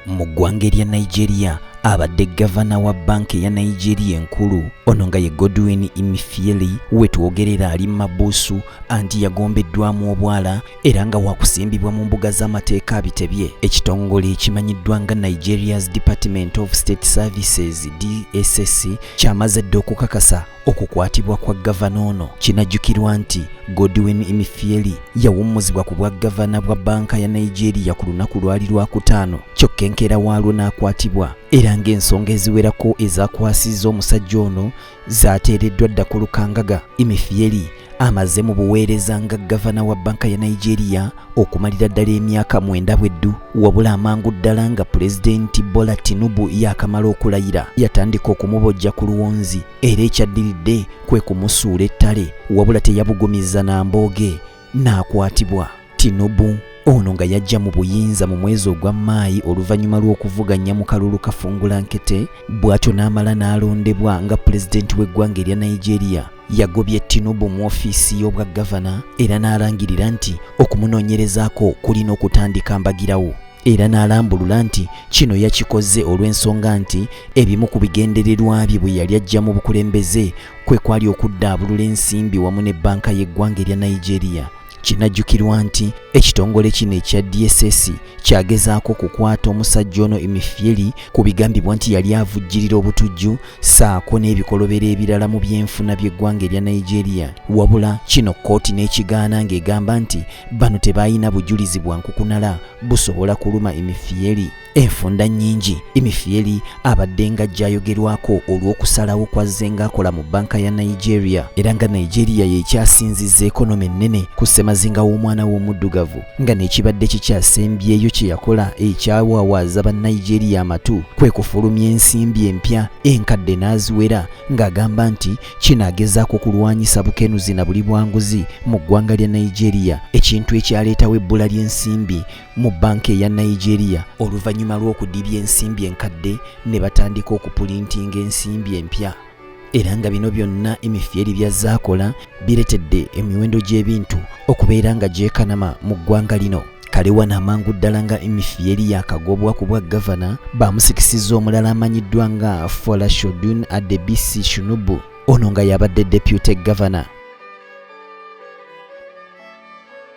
Mu ggwanga lya Nigeria abadde gavana wa banki ya Nigeria enkulu ono nga ye Godwin Emefiele we twogerera ali mabuusu anti yagombeddwamu obwala era nga wakusimbibwa mu mbuga z'amateeka bitebye. Ekitongole ekimanyiddwa nga Nigeria's Department of State Services DSS kyamaze dda okukakasa okukwatibwa kwa gavana ono. Kinajjukirwa nti Godwin Emefiele yawummuzibwa ku bwa gavana bwa banka ya Nigeria ku lunaku lwali Lwakutaano, kyokka enkeera waalwo n'akwatibwa era ng'ensonga eziwerako ezakwasizza omusajja ono zaateereddwa dda ku lukangaga. Emefiele amaze mu buweereza nga gavana wa banka ya Nigeria okumalira ddala emyaka 9 bweddu, wabula amangu ddala nga Pulezidenti Bola Tinubu yakamala okulayira yatandika okumubojja ku luwonzi era ekyaddiridde kwe kumusuula ettale, wabula teyabugumiza na mbooge n'akwatibwa. Tinubu ono nga yajja mu buyinza mu mwezi ogwa Maayi oluvannyuma lw'okuvuganya mu kalulu kafungulankete, bw'atyo n'amala n'alondebwa nga pulezidenti w'eggwanga erya Nigeria. Yagobye Tinubu mu ofiisi y'obwa gavana era n'alangirira nti okumunoonyerezaako kulina okutandika mbagirawo, era n'alambulula nti kino yakikoze olw'ensonga nti ebimu ku bigendererwa bye bwe yali ajja mu bukulembeze kwe kwali okuddaabulula ensimbi wamu ne banka y'eggwanga erya Nigeria. Kinajjukirwa nti ekitongole kino ekya DSS kyagezaako okukwata omusajja ono Emefiele ku bigambibwa nti yali avujjirira obutujju ssaako n'ebikolobero ebirala mu byenfuna by'eggwanga erya Nigeria, wabula kino kkooti n'ekigaana ng'egamba nti bano tebaayina bujulizi bwa nkukunala busobola kuluma Emefiele. Enfunda nnyingi Emefiele abadde nga ajjayogerwako olw'okusalawo kwazze ng'akola mu banka ya Nigeria era nga Nigeria y'ekyasinzizza ekonomi ennene ku ssemazinga w'omwana w'omuddugavu, nga n'ekibadde kikyasembyeyo kye yakola ekyawawaaza Bannigeria amatu kwe kufulumya ensimbi empya enkadde n'aziwera, ng'agamba nti kinaagezaako kulwanyisa bukenuzi na buli bwanguzi mu ggwanga lya Nigeria, ekintu ekyaleetawo ebbula ly'ensimbi mu banka eya Nigeria oluvannyuma lw'okudibya ensimbi enkadde ne batandika okupulintinga ensimbi empya. Era nga bino byonna Emefiele by'azze akola biretedde emiwendo gy'ebintu okubeera nga gyekanama mu ggwanga lino. Kale wano amangu ddala nga Emefiele yakagobwa ku bwa gavana bamusikisizza omulala amanyiddwa nga Folashodun Adebisi Tinubu, ono nga yabadde deputy governor.